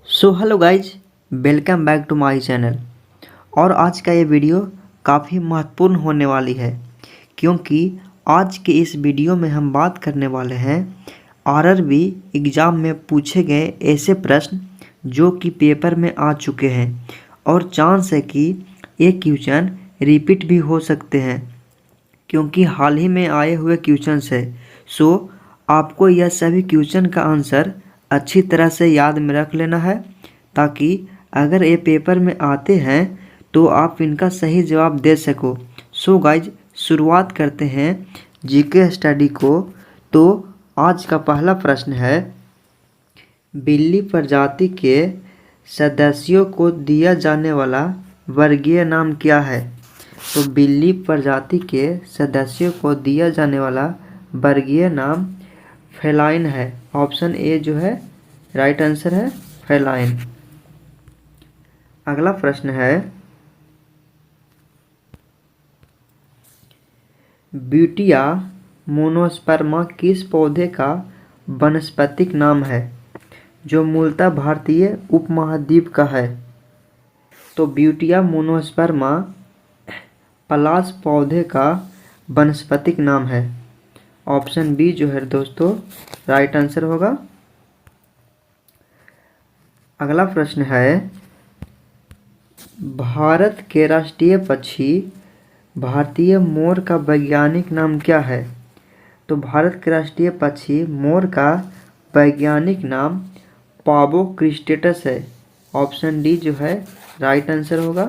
So hello guys, welcome back to my channel. और आज का ये वीडियो काफ़ी महत्वपूर्ण होने वाली है क्योंकि आज के इस वीडियो में हम बात करने वाले हैं आरआरबी एग्ज़ाम में पूछे गए ऐसे प्रश्न जो कि पेपर में आ चुके हैं और चांस है कि ये क्वेश्चन रिपीट भी हो सकते हैं क्योंकि हाल ही में आए हुए क्वेश्चंस है। सो आपको यह सभी क्वेश्चन का आंसर अच्छी तरह से याद में रख लेना है ताकि अगर ये पेपर में आते हैं तो आप इनका सही जवाब दे सको। सो गाइज, शुरुआत करते हैं जीके स्टडी को। तो आज का पहला प्रश्न है, बिल्ली प्रजाति के सदस्यों को दिया जाने वाला वर्गीय नाम क्या है? तो बिल्ली प्रजाति के सदस्यों को दिया जाने वाला वर्गीय नाम फेलाइन है। ऑप्शन ए जो है राइट आंसर है, फेलाइन। अगला प्रश्न है, ब्यूटिया मोनोस्पर्मा किस पौधे का वानस्पतिक नाम है जो मूलतः भारतीय उपमहाद्वीप का है? तो ब्यूटिया मोनोस्पर्मा पलाश पौधे का वानस्पतिक नाम है। ऑप्शन बी जो है दोस्तों राइट आंसर होगा। अगला प्रश्न है, भारत के राष्ट्रीय पक्षी भारतीय मोर का वैज्ञानिक नाम क्या है? तो भारत के राष्ट्रीय पक्षी मोर का वैज्ञानिक नाम पावो क्रिस्टेटस है। ऑप्शन डी जो है राइट आंसर होगा,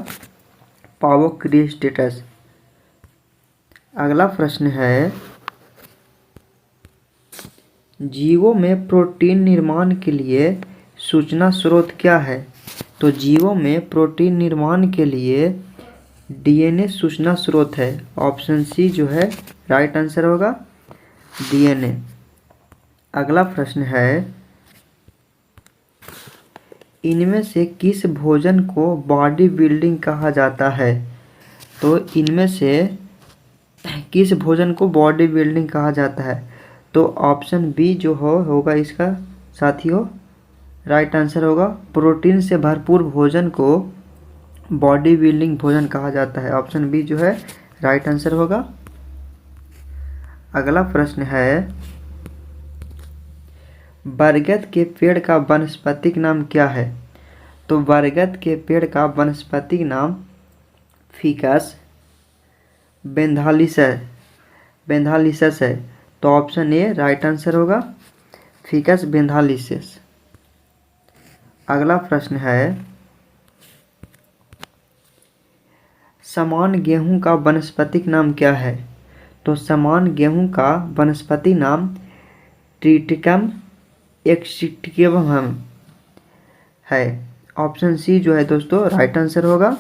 पावो क्रिस्टेटस। अगला प्रश्न है, जीवों में प्रोटीन निर्माण के लिए सूचना स्रोत क्या है? तो जीवों में प्रोटीन निर्माण के लिए डीएनए सूचना स्रोत है। ऑप्शन सी जो है राइट आंसर होगा, डीएनए। अगला प्रश्न है, इनमें से किस भोजन को बॉडी बिल्डिंग कहा जाता है? तो इनमें से किस भोजन को बॉडी बिल्डिंग कहा जाता है? तो ऑप्शन बी जो होगा इसका साथियों राइट आंसर होगा, प्रोटीन से भरपूर भोजन को बॉडी बिल्डिंग भोजन कहा जाता है। ऑप्शन बी जो है राइट आंसर होगा। अगला प्रश्न है, बरगद के पेड़ का वानस्पतिक नाम क्या है? तो बरगद के पेड़ का वानस्पतिक नाम फिकस बेंथालिसस है। तो ऑप्शन ए राइट आंसर होगा, फिकस बेंथालिसस। अगला प्रश्न है, समान गेहूं का वानस्पतिक नाम क्या है? तो समान गेहूं का वनस्पति नाम ट्रिटिकम एक्सिटिकम है। ऑप्शन सी जो है दोस्तों राइट आंसर होगा।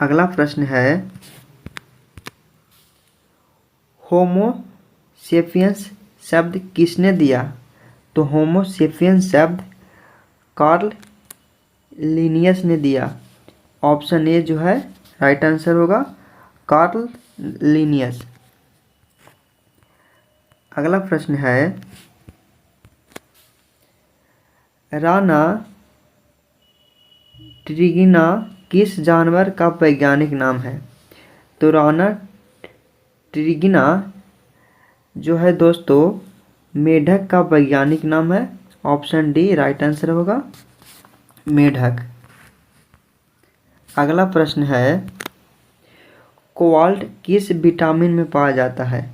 अगला प्रश्न है, होमो सेपियंस शब्द किसने दिया? तो होमो सेपियंस शब्द कार्ल लिनियस ने दिया। ऑप्शन ए जो है राइट आंसर होगा, कार्ल लिनियस। अगला प्रश्न है, राना ट्रिगिना किस जानवर का वैज्ञानिक नाम है? तो राना ट्रिगिना जो है दोस्तों मेढक का वैज्ञानिक नाम है। ऑप्शन डी राइट आंसर होगा, मेढक। अगला प्रश्न है, कोबाल्ट किस विटामिन में पाया जाता है?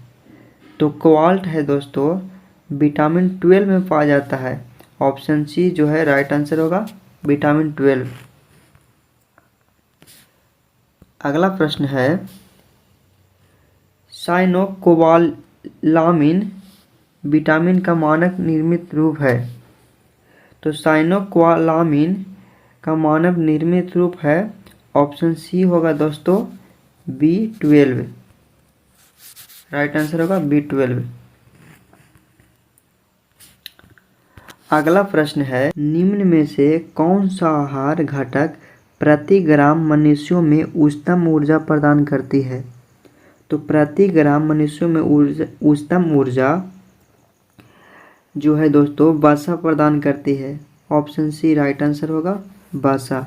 तो कोबाल्ट है दोस्तों विटामिन 12 में पाया जाता है। ऑप्शन सी जो है राइट आंसर होगा, विटामिन 12। अगला प्रश्न है, साइनोकोबालामिन विटामिन का मानक निर्मित रूप है। तो साइनोकोबालामिन का मानव निर्मित रूप है। ऑप्शन सी होगा दोस्तों B12, राइट आंसर होगा B12। अगला प्रश्न है, निम्न में से कौन सा आहार घटक प्रति ग्राम मनुष्यों में उच्चतम ऊर्जा प्रदान करती है? तो प्रति ग्राम मनुष्यों में उच्चतम ऊर्जा जो है दोस्तों वसा प्रदान करती है। ऑप्शन सी राइट आंसर होगा, वसा।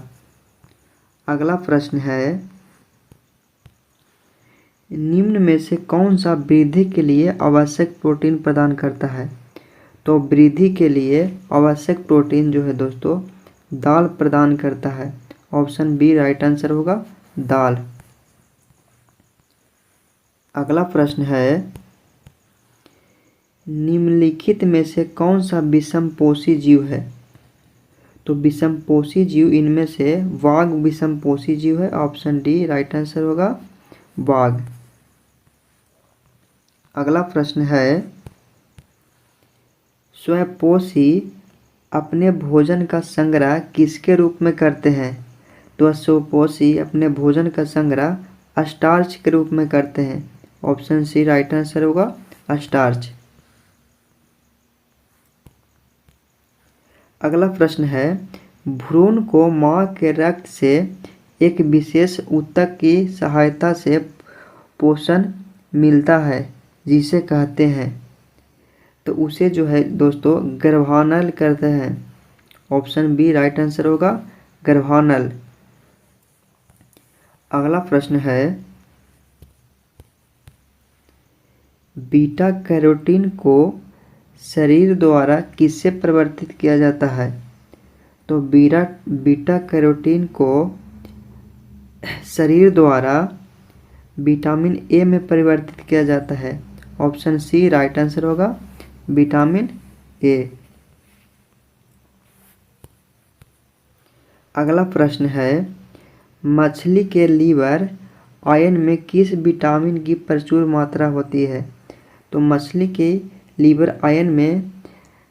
अगला प्रश्न है, निम्न में से कौन सा वृद्धि के लिए आवश्यक प्रोटीन प्रदान करता है? तो वृद्धि के लिए आवश्यक प्रोटीन जो है दोस्तों दाल प्रदान करता है। ऑप्शन बी राइट आंसर होगा, दाल। अगला प्रश्न है, निम्नलिखित में से कौन सा विषमपोषी जीव है? तो विषमपोषी जीव इनमें से वाघ विषमपोषी जीव है। ऑप्शन डी राइट आंसर होगा, वाघ। अगला प्रश्न है, स्वपोषी अपने भोजन का संग्रह किसके रूप में करते हैं? तो स्वपोषी अपने भोजन का संग्रह स्टार्च के रूप में करते हैं। ऑप्शन सी राइट आंसर होगा, स्टार्च। अगला प्रश्न है, भ्रूण को मां के रक्त से एक विशेष ऊतक की सहायता से पोषण मिलता है जिसे कहते हैं, तो उसे जो है दोस्तों गर्भानल कहते हैं। ऑप्शन बी राइट आंसर होगा, गर्भानल। अगला प्रश्न है, बीटा कैरोटीन को शरीर द्वारा किससे परिवर्तित किया जाता है? तो बीटा कैरोटीन को शरीर द्वारा विटामिन ए में परिवर्तित किया जाता है। ऑप्शन सी राइट आंसर होगा, विटामिन ए। अगला प्रश्न है, मछली के लीवर आयन में किस विटामिन की प्रचुर मात्रा होती है? तो मछली के लीवर आयन में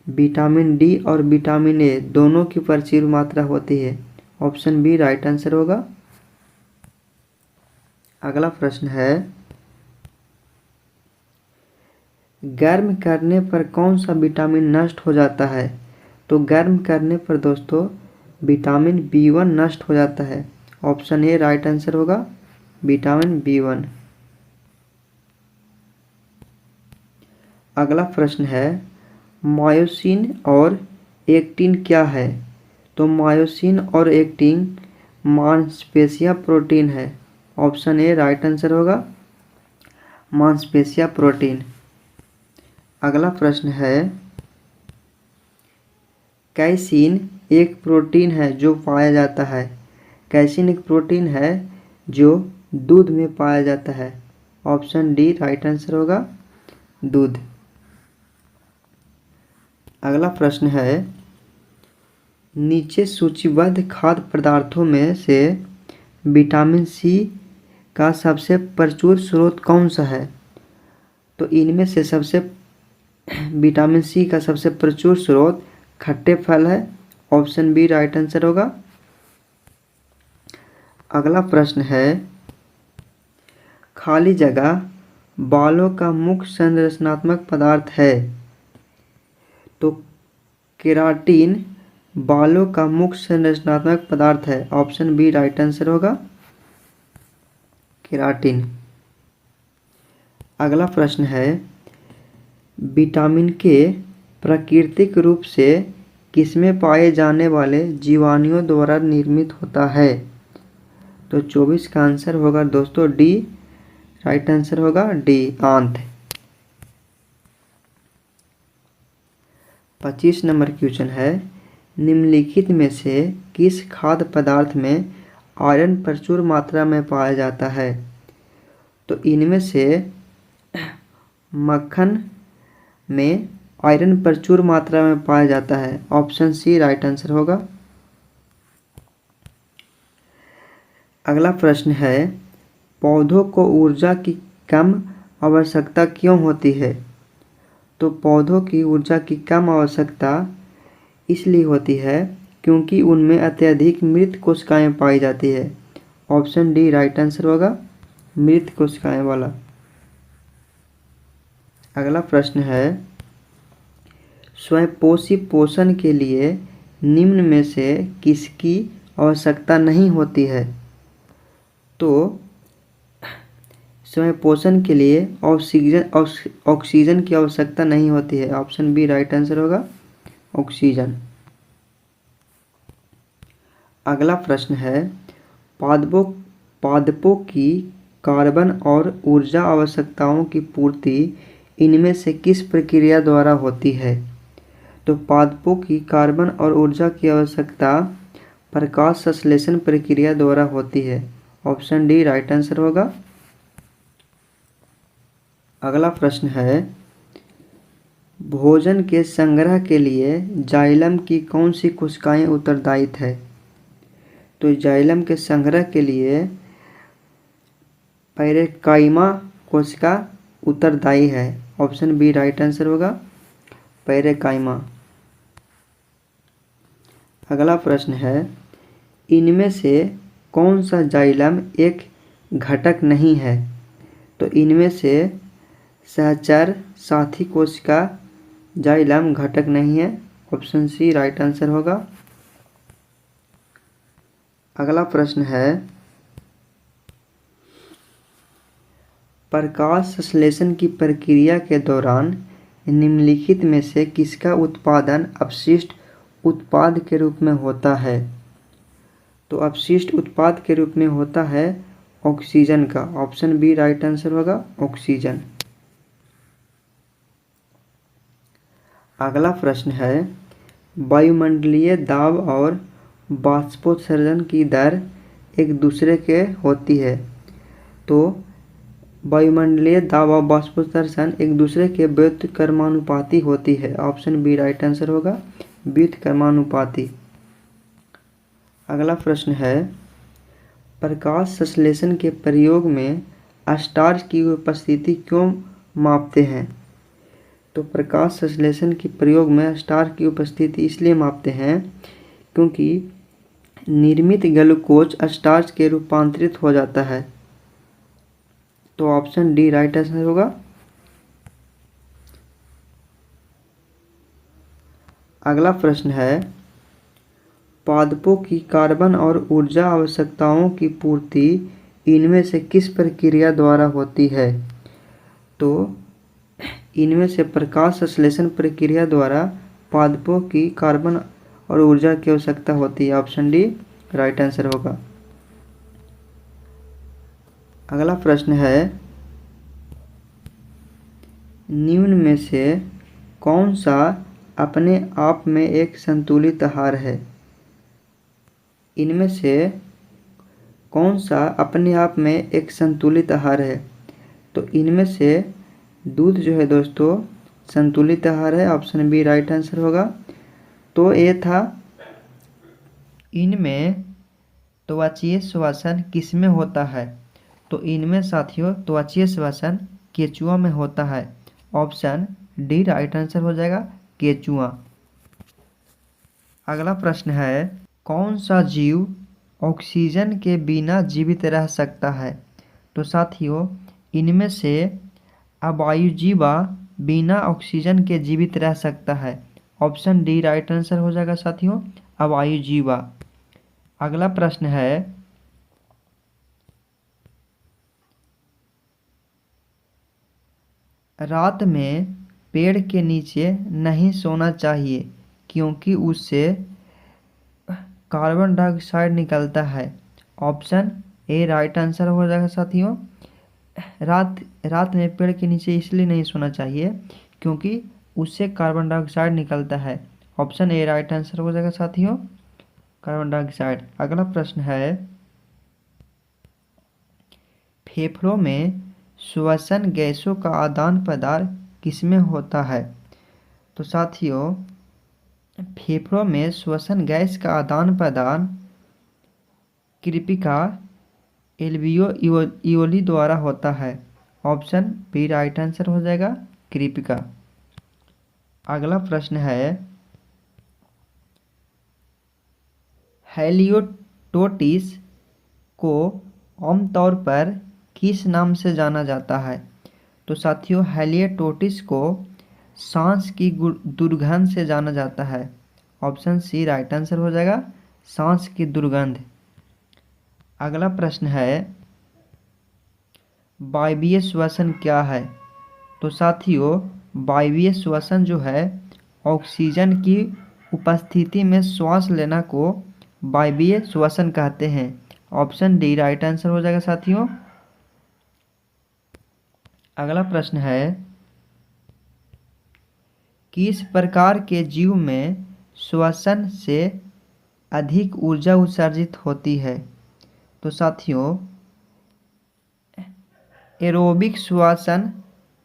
विटामिन डी और विटामिन ए दोनों की प्रचुर मात्रा होती है। ऑप्शन बी राइट आंसर होगा। अगला प्रश्न है, गर्म करने पर कौन सा विटामिन नष्ट हो जाता है? तो गर्म करने पर दोस्तों विटामिन बी1 नष्ट हो जाता है। ऑप्शन ए राइट आंसर होगा, विटामिन बी1। अगला प्रश्न है, मायोसिन और एक्टिन क्या है? तो मायोसिन और एक्टिन मांसपेशिया प्रोटीन है। ऑप्शन ए राइट आंसर होगा, मांसपेशिया प्रोटीन। अगला प्रश्न है, कैसीन एक प्रोटीन है जो पाया जाता है। कैसीन एक प्रोटीन है जो दूध में पाया जाता है। ऑप्शन डी राइट आंसर होगा, दूध। अगला प्रश्न है, नीचे सूचीबद्ध खाद्य पदार्थों में से विटामिन सी का सबसे प्रचुर स्रोत कौन सा है? तो इनमें से विटामिन सी का सबसे प्रचुर स्रोत खट्टे फल है। ऑप्शन बी राइट आंसर होगा। अगला प्रश्न है, खाली जगह बालों का मुख्य संरचनात्मक पदार्थ है। तो केराटिन बालों का मुख्य संरचनात्मक पदार्थ है। ऑप्शन बी राइट आंसर होगा, केराटिन। अगला प्रश्न है, विटामिन के प्राकृतिक रूप से किसमें पाए जाने वाले जीवाणुओं द्वारा निर्मित होता है? तो 24 का आंसर होगा दोस्तों डी राइट आंसर होगा, डी आंत। 25 नंबर क्वेश्चन है, निम्नलिखित में से किस खाद्य पदार्थ में आयरन प्रचुर मात्रा में पाया जाता है? तो इनमें से मक्खन में आयरन प्रचुर मात्रा में पाया जाता है। ऑप्शन सी राइट आंसर होगा। अगला प्रश्न है, पौधों को ऊर्जा की कम आवश्यकता क्यों होती है? तो पौधों की ऊर्जा की कम आवश्यकता इसलिए होती है क्योंकि उनमें अत्यधिक मृत कोशिकाएं पाई जाती है। ऑप्शन डी राइट आंसर होगा, मृत कोशिकाएं वाला। अगला प्रश्न है, स्वयंपोषी पोषण के लिए निम्न में से किसकी आवश्यकता नहीं होती है? तो समय पोषण के लिए ऑक्सीजन की आवश्यकता नहीं होती है। ऑप्शन बी राइट आंसर होगा, ऑक्सीजन। अगला प्रश्न है, पादपों की कार्बन और ऊर्जा आवश्यकताओं की पूर्ति इनमें से किस प्रक्रिया द्वारा होती है? तो पादपों की कार्बन और ऊर्जा की आवश्यकता प्रकाश संश्लेषण प्रक्रिया द्वारा होती है। ऑप्शन डी राइट आंसर होगा। अगला प्रश्न है, भोजन के संग्रह के लिए जाइलम की कौन सी कोशिकाएं उत्तरदायी है? तो जाइलम के संग्रह के लिए पैरेकाइमा कोशिका उत्तरदायी है। ऑप्शन बी राइट आंसर होगा, पैरेकाइमा। अगला प्रश्न है, इनमें से कौन सा जाइलम एक घटक नहीं है? तो इनमें से सहचर साथी कोशिका जाइलम घटक नहीं है। ऑप्शन सी राइट आंसर होगा। अगला प्रश्न है, प्रकाश संश्लेषण की प्रक्रिया के दौरान निम्नलिखित में से किसका उत्पादन अपशिष्ट उत्पाद के रूप में होता है? तो अपशिष्ट उत्पाद के रूप में होता है ऑक्सीजन का। ऑप्शन बी राइट आंसर होगा, ऑक्सीजन। अगला प्रश्न है, वायुमंडलीय दाब और बाष्पोत्सर्जन की दर एक दूसरे के होती है। तो वायुमंडलीय दाब और बाष्पोत्सर्जन एक दूसरे के व्युत्क्रमानुपाती होती है। ऑप्शन बी राइट आंसर होगा, व्युत्क्रमानुपाती। अगला प्रश्न है, प्रकाश संश्लेषण के प्रयोग में स्टार्च की उपस्थिति क्यों मापते हैं? तो प्रकाश संश्लेषण के प्रयोग में स्टार्च की उपस्थिति इसलिए मापते हैं क्योंकि निर्मित ग्लूकोज स्टार्च के रूपांतरित हो जाता है। तो ऑप्शन डी राइट आंसर होगा। अगला प्रश्न है, पादपों की कार्बन और ऊर्जा आवश्यकताओं की पूर्ति इनमें से किस प्रक्रिया द्वारा होती है? तो इनमें से प्रकाश संश्लेषण प्रक्रिया द्वारा पादपों की कार्बन और ऊर्जा की आवश्यकता होती है। ऑप्शन डी राइट आंसर होगा। अगला प्रश्न है, निम्न में से कौन सा अपने आप में एक संतुलित आहार है? इनमें से कौन सा अपने आप में एक संतुलित आहार है? तो इनमें से दूध जो है दोस्तों संतुलित आहार है। ऑप्शन बी राइट आंसर होगा। तो ये था, इनमें त्वचीय श्वसन किसमें होता है? तो इनमें साथियों त्वचीय श्वसन केचुआ में होता है। ऑप्शन डी राइट आंसर हो जाएगा, केचुआ। अगला प्रश्न है, कौन सा जीव ऑक्सीजन के बिना जीवित रह सकता है? तो साथियों इनमें से अवायुजीवा बिना ऑक्सीजन के जीवित रह सकता है। ऑप्शन डी राइट आंसर हो जाएगा साथियों, अवायुजीवा। अगला प्रश्न है, रात में पेड़ के नीचे नहीं सोना चाहिए क्योंकि उससे कार्बन डाइऑक्साइड निकलता है। ऑप्शन ए राइट आंसर हो जाएगा साथियों। रात में पेड़ के नीचे इसलिए नहीं सोना चाहिए क्योंकि उससे कार्बन डाइऑक्साइड निकलता है। ऑप्शन ए राइट आंसर हो जाएगा साथियों, कार्बन डाइऑक्साइड। अगला प्रश्न है, फेफड़ों में श्वसन गैसों का आदान प्रदान किसमें होता है? तो साथियों फेफड़ों में श्वसन गैस का आदान प्रदान कृपिका एल्वियोली द्वारा होता है। ऑप्शन बी राइट आंसर हो जाएगा, कृपिका। अगला प्रश्न है, हेलियोटोटिस को आमतौर पर किस नाम से जाना जाता है? तो साथियों हेलियोटोटिस को सांस की दुर्गंध से जाना जाता है। ऑप्शन सी राइट आंसर हो जाएगा, सांस की दुर्गंध। अगला प्रश्न है, वायवीय श्वसन क्या है? तो साथियों वायवीय श्वसन जो है ऑक्सीजन की उपस्थिति में श्वास लेना को वायवीय श्वसन कहते हैं। ऑप्शन डी राइट आंसर हो जाएगा साथियों। अगला प्रश्न है किस प्रकार के जीव में श्वसन से अधिक ऊर्जा उत्सर्जित होती है? तो साथियों एरोबिक श्वसन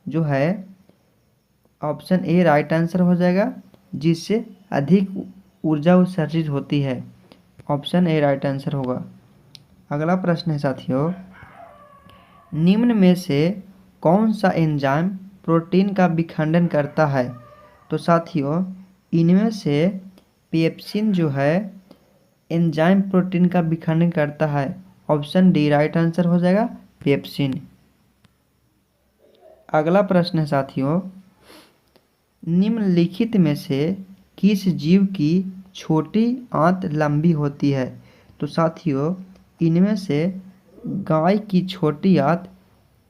जो है ऑप्शन ए राइट आंसर हो जाएगा, जिससे अधिक ऊर्जा उत्सर्जित होती है। ऑप्शन ए राइट आंसर होगा। अगला प्रश्न है साथियों निम्न में से कौन सा एंजाइम प्रोटीन का विखंडन करता है? तो साथियों इनमें से पेप्सिन जो है एंजाइम प्रोटीन का विखंडन करता है। ऑप्शन डी राइट आंसर हो जाएगा पेप्सिन। अगला प्रश्न है साथियों निम्नलिखित में से किस जीव की छोटी आंत लंबी होती है? तो साथियों इनमें से गाय की छोटी आंत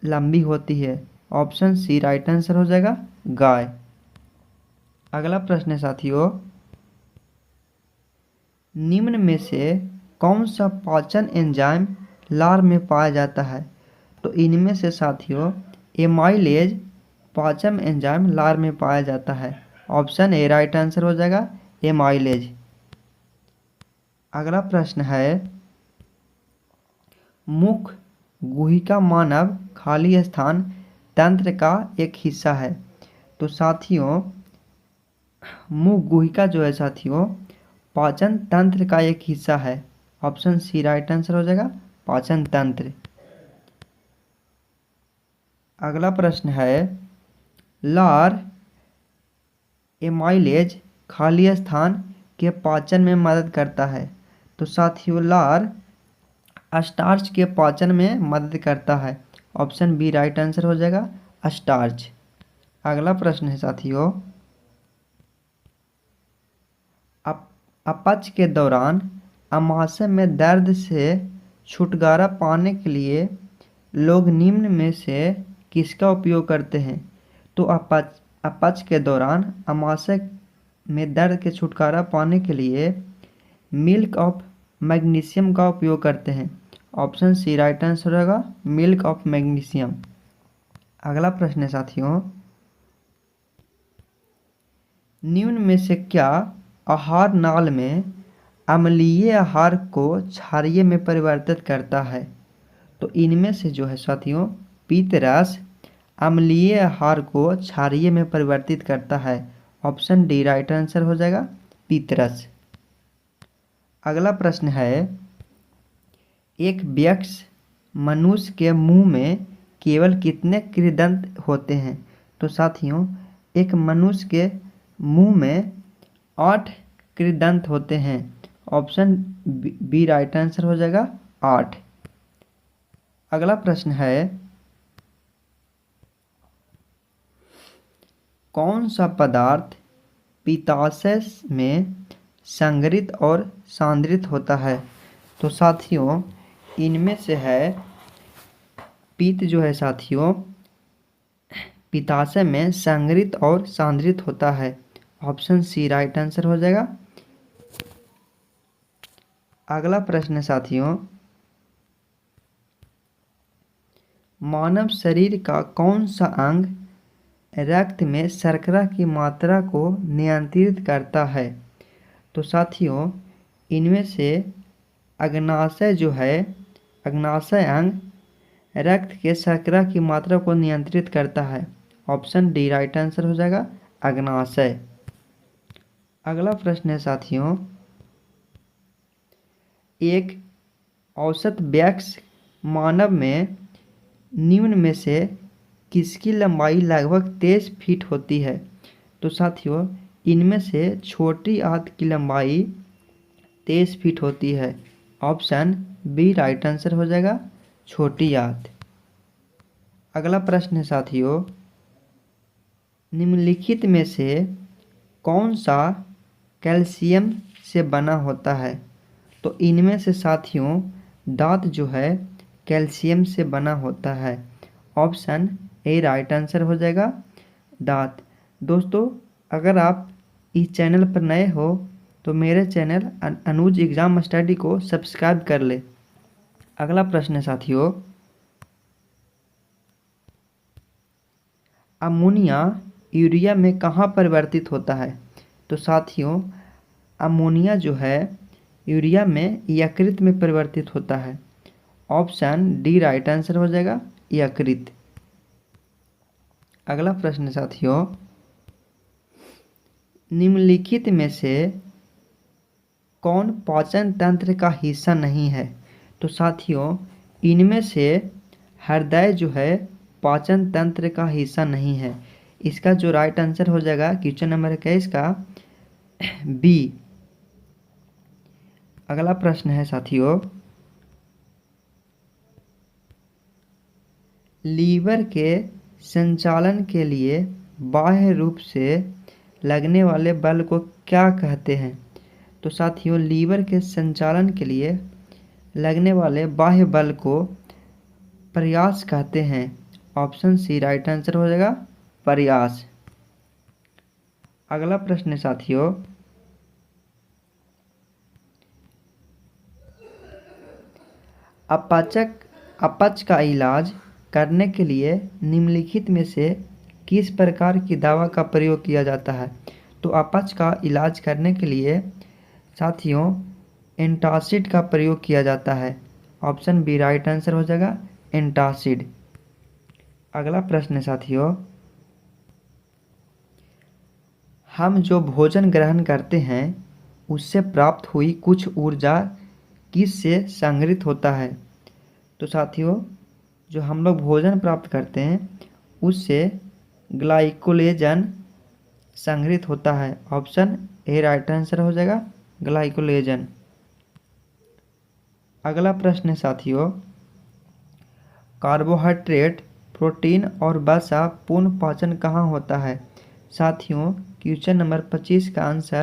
लंबी होती है। ऑप्शन सी राइट आंसर हो जाएगा गाय। अगला प्रश्न है साथियों निम्न में से कौन सा पाचन एंजाइम लार में पाया जाता है? तो इनमें से साथियों एमाइलेज पाचन एंजाइम लार में पाया जाता है। ऑप्शन ए राइट आंसर हो जाएगा एमाइलेज। अगला प्रश्न है मुख गुहिका मानव खाली स्थान तंत्र का एक हिस्सा है। तो साथियों मुख गुहिका जो है साथियों पाचन तंत्र का एक हिस्सा है। ऑप्शन सी राइट आंसर हो जाएगा पाचन तंत्र। अगला प्रश्न है लार एमाइलेज खाली स्थान के पाचन में मदद करता है। तो साथियों लार स्टार्च के पाचन में मदद करता है। ऑप्शन बी राइट आंसर हो जाएगा स्टार्च। अगला प्रश्न है साथियों अपच के दौरान अमाशय में दर्द से छुटकारा पाने के लिए लोग निम्न में से किसका उपयोग करते हैं? तो अपच के दौरान अमाशय में दर्द के छुटकारा पाने के लिए मिल्क ऑफ मैग्नीशियम का उपयोग करते हैं। ऑप्शन सी राइट आंसर होगा मिल्क ऑफ मैग्नीशियम। अगला प्रश्न है साथियों निम्न में से क्या आहार नाल में अम्लीय आहार को क्षारीय में परिवर्तित करता है? तो इनमें से जो है साथियों पीतरस अम्लीय आहार को क्षारीय में परिवर्तित करता है। ऑप्शन डी राइट आंसर हो जाएगा पीतरस। अगला प्रश्न है एक वयस्क मनुष्य के मुंह में केवल कितने कृदंत होते हैं? तो साथियों एक मनुष्य के मुंह में 8 कृदंत होते हैं। ऑप्शन बी राइट आंसर हो जाएगा 8। अगला प्रश्न है कौन सा पदार्थ पित्ताशय में संग्रहित और सांद्रित होता है? तो साथियों इनमें से है पित्त जो है साथियों पित्ताशय में संग्रहित और सांद्रित होता है। ऑप्शन सी राइट आंसर हो जाएगा। अगला प्रश्न है साथियों मानव शरीर का कौन सा अंग रक्त में शर्करा की मात्रा को नियंत्रित करता है? तो साथियों इनमें से अग्नाशय जो है अग्नाशय अंग रक्त के शर्करा की मात्रा को नियंत्रित करता है। ऑप्शन डी राइट आंसर हो जाएगा अग्नाशय। अगला प्रश्न है साथियों एक औसत वयस्क मानव में निम्न में से किसकी लंबाई लगभग 23 फीट होती है? तो साथियों इनमें से छोटी आंत की लंबाई 23 फीट होती है। ऑप्शन बी राइट आंसर हो जाएगा छोटी आंत। अगला प्रश्न है साथियों निम्नलिखित में से कौन सा कैल्शियम से बना होता है? तो इनमें से साथियों दांत जो है कैल्शियम से बना होता है। ऑप्शन ए राइट आंसर हो जाएगा दांत। दोस्तों, अगर आप इस चैनल पर नए हो तो मेरे चैनल अनुज एग्जाम स्टडी को सब्सक्राइब कर ले। अगला प्रश्न है साथियों, अमोनिया यूरिया में कहाँ परिवर्तित होता है? तो साथियों, अमोनिया जो है यूरिया में यकृत में परिवर्तित होता है। ऑप्शन डी राइट आंसर हो जाएगा यकृत। अगला प्रश्न साथियों, निम्नलिखित में से कौन पाचन तंत्र का हिस्सा नहीं है? तो साथियों, इनमें से हृदय जो है पाचन तंत्र का हिस्सा नहीं है। इसका जो राइट आंसर हो जाएगा क्वेश्चन नंबर 21 का बी। अगला प्रश्न है साथियों, लीवर के संचालन के लिए बाह्य रूप से लगने वाले बल को क्या कहते हैं? तो साथियों, लीवर के संचालन के लिए लगने वाले बाह्य बल को प्रयास कहते हैं। ऑप्शन सी राइट आंसर हो जाएगा प्रयास। अगला प्रश्न है साथियों, अपच का इलाज करने के लिए निम्नलिखित में से किस प्रकार की दवा का प्रयोग किया जाता है? तो अपच का इलाज करने के लिए साथियों एंटासिड का प्रयोग किया जाता है। ऑप्शन बी राइट आंसर हो जाएगा एंटासिड। अगला प्रश्न है साथियों, हम जो भोजन ग्रहण करते हैं उससे प्राप्त हुई कुछ ऊर्जा किससे संग्रहित होता है? तो साथियों, जो हम लोग भोजन प्राप्त करते हैं उससे ग्लाइकोलेजन संग्रहित होता है। ऑप्शन ए राइट आंसर हो जाएगा ग्लाइकोलेजन। अगला प्रश्न है साथियों, कार्बोहाइड्रेट, प्रोटीन और वसा पूर्ण पाचन कहाँ होता है? साथियों, क्वेश्चन नंबर 25 का आंसर